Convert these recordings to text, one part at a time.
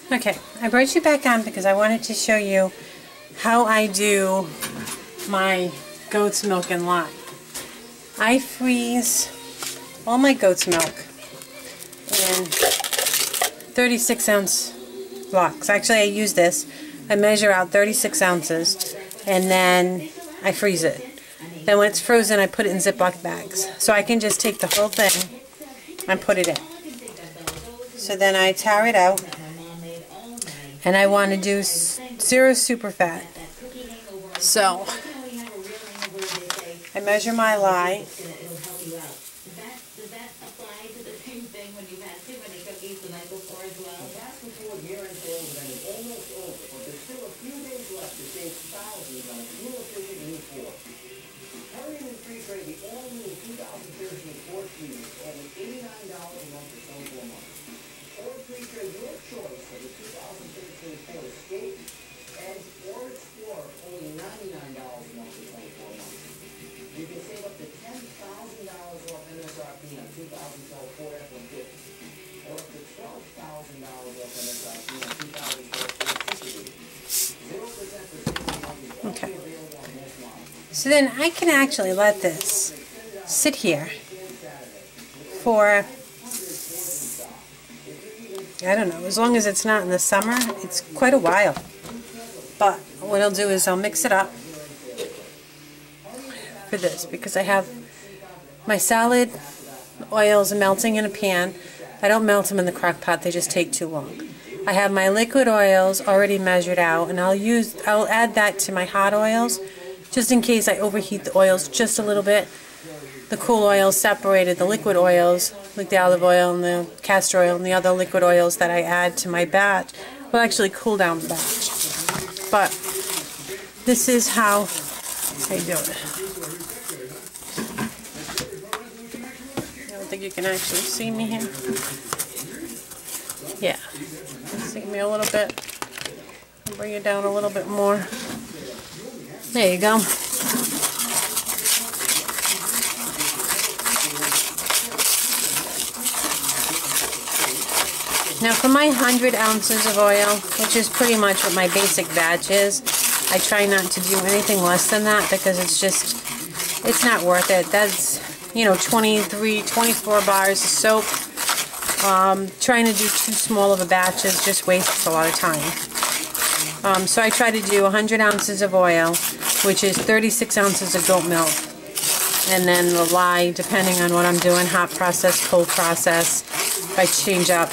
Okay, I brought you back on because I wanted to show you how I do my goat's milk and lye. I freeze all my goat's milk in 36-ounce blocks. Actually, I use this. I measure out 36 ounces and then I freeze it. Then when it's frozen, I put it in Ziploc bags. So I can just take the whole thing and put it in. So then I tare it out. And I want to do 0 super fat. So I measure my lye. You can save up to $10,000 off MSRP on 2012 Ford F-150, or up to $12,000 off MSRP on 2012 Ford Super Duty. 0% for 6 months is only available on most models. So then I can actually let this sit here for, I don't know, as long as it's not in the summer, it's quite a while. But what I'll do is I'll mix it up for this because I have my salad oils melting in a pan. I don't melt them in the crock pot, they just take too long. I have my liquid oils already measured out, and I'll add that to my hot oils just in case I overheat the oils just a little bit. The cool oils separated, the liquid oils like the olive oil and the castor oil and the other liquid oils that I add to my batch will actually cool down the batch. But this is how I do it. I don't think you can actually see me here. Yeah, see me a little bit. I'll bring it down a little bit more. There you go. Now for my 100 ounces of oil, which is pretty much what my basic batch is, I try not to do anything less than that because it's not worth it. That's, 23, 24 bars of soap. Trying to do too small of a batch just wastes a lot of time. So I try to do 100 ounces of oil, which is 36 ounces of goat milk. And then the lye, depending on what I'm doing, hot process, cold process, if I change up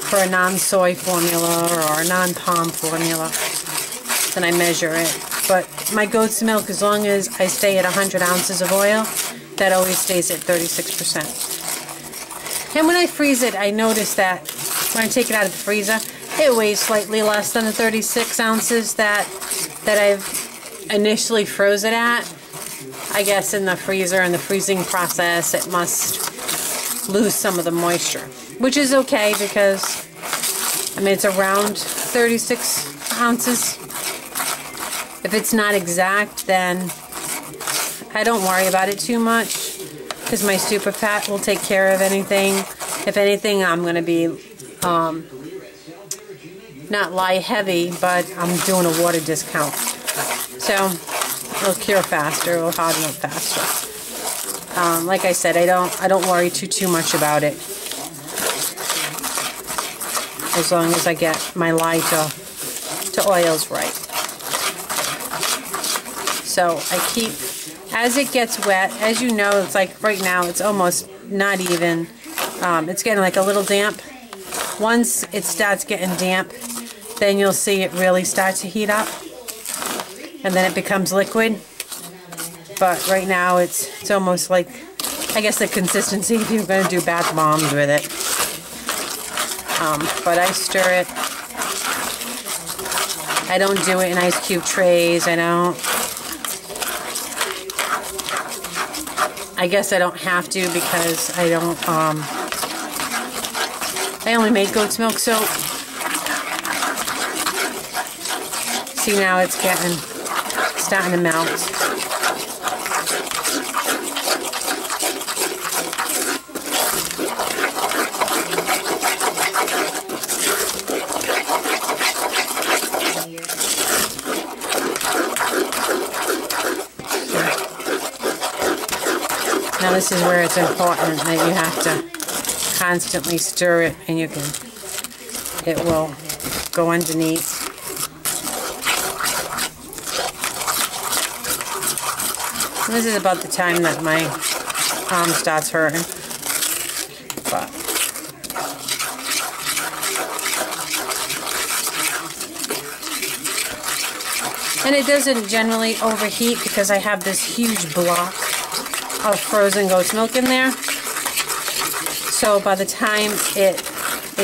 for a non-soy formula or a non-palm formula, then I measure it. But my goat's milk, as long as I stay at 100 ounces of oil, that always stays at 36%. And when I freeze it, I notice that when I take it out of the freezer, it weighs slightly less than the 36 ounces that I've initially froze it at. I guess in the freezer and the freezing process, it must lose some of the moisture, which is okay because, it's around 36 ounces. If it's not exact, then I don't worry about it too much because my super fat will take care of anything. If anything, I'm going to be not lye heavy, but I'm doing a water discount. So it'll cure faster, it'll harden up faster. Like I said, I don't worry too much about it, as long as I get my lye to oils right. So I keep, as it gets wet, as you know, it's like right now it's almost not even, it's getting like a little damp. Once it starts getting damp, then you'll see it really start to heat up, and then it becomes liquid. But right now it's almost like, I guess, the consistency if you're going to do bath bombs with it. But I stir it. I don't do it in ice cube trays. I guess I don't have to because I don't, I only make goat's milk soap. See, now it's starting to melt. this is where it's important that you have to constantly stir it, and it will go underneath. This is about the time that my arm starts hurting. But and it doesn't generally overheat because I have this huge block of frozen goat's milk in there. So by the time it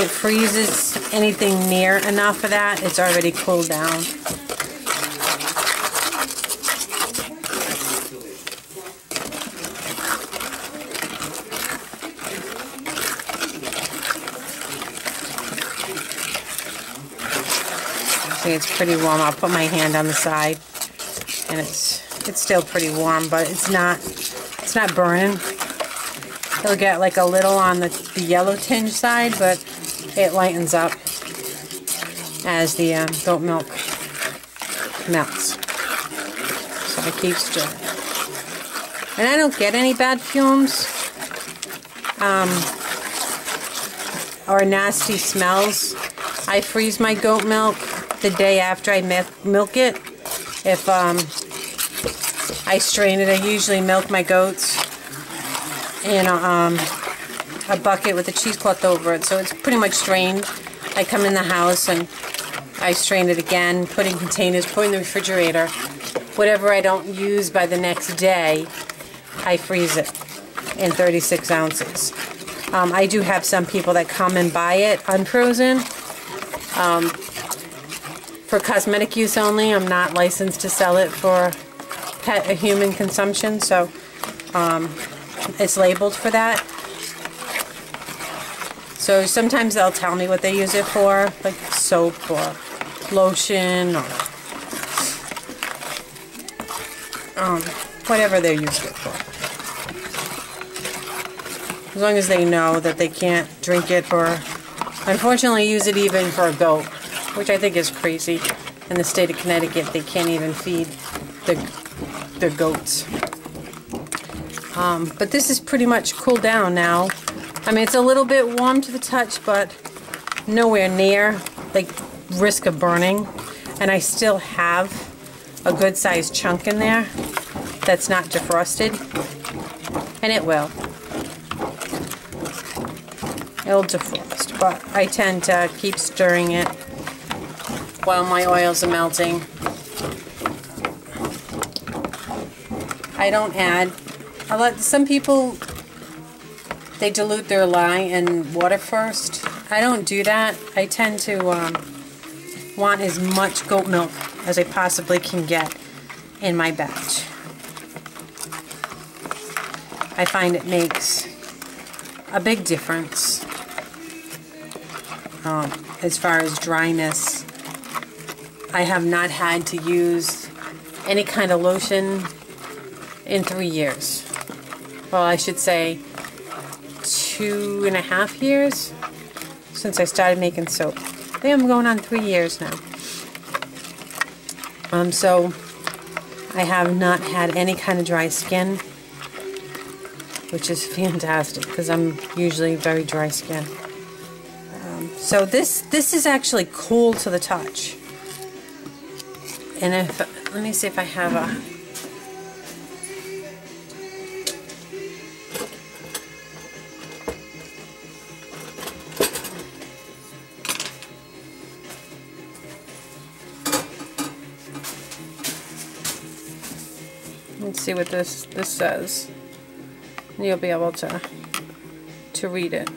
freezes anything near enough of that, it's already cooled down. See, it's pretty warm. I'll put my hand on the side, and it's still pretty warm, but it's not burning. It'll get like a little on the yellow tinge side, but it lightens up as the goat milk melts. So I keep stirring. And I don't get any bad fumes or nasty smells. I freeze my goat milk the day after I milk it. If I strain it, I usually milk my goats in a bucket with a cheesecloth over it, so it's pretty much strained. I come in the house and I strain it again, put in containers, put in the refrigerator. Whatever I don't use by the next day, I freeze it in 36 ounces. I do have some people that come and buy it unfrozen. For cosmetic use only. I'm not licensed to sell it for pet or human consumption, so it's labeled for that. So sometimes they'll tell me what they use it for, like soap or lotion or whatever they're using it for. As long as they know that they can't drink it or unfortunately use it even for a goat, which I think is crazy. In the state of Connecticut, they can't even feed the goats. But this is pretty much cooled down now. I mean, it's a little bit warm to the touch, but nowhere near like risk of burning. And I still have a good sized chunk in there that's not defrosted. And it will. It'll defrost, but I tend to keep stirring it while my oils are melting. I don't add a lot. Some people, they dilute their lye in water first. I don't do that. I tend to want as much goat milk as I possibly can get in my batch. I find it makes a big difference as far as dryness. I have not had to use any kind of lotion in 3 years. Well, I should say 2.5 years since I started making soap. I think I'm going on 3 years now. So I have not had any kind of dry skin, which is fantastic because I'm usually very dry skin. So this is actually cool to the touch. And let me see if I have a... Let's see what this says. You'll be able to read it.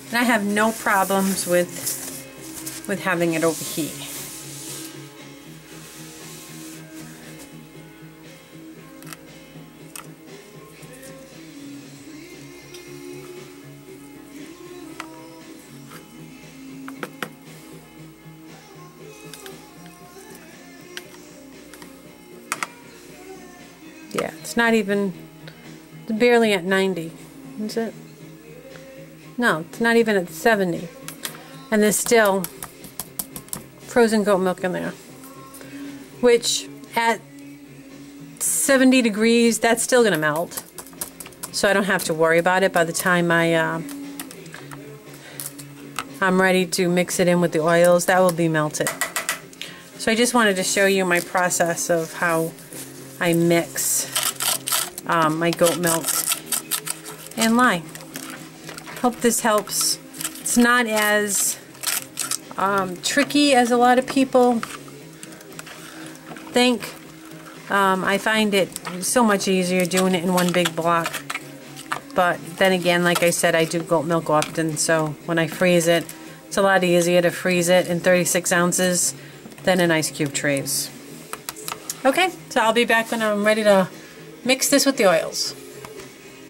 And I have no problems with having it overheat. Yeah, it's not even, it's barely at 90, is it? No, it's not even at 70. And there's still frozen goat milk in there. Which, at 70 degrees, that's still going to melt. So I don't have to worry about it by the time I'm ready to mix it in with the oils. That will be melted. So I just wanted to show you my process of how I mix my goat milk and lye. Hope this helps. It's not as tricky as a lot of people think. I find it so much easier doing it in one big block. But then again, like I said, I do goat milk often, so when I freeze it, it's a lot easier to freeze it in 36 ounces than in ice cube trays. Okay, so I'll be back when I'm ready to mix this with the oils.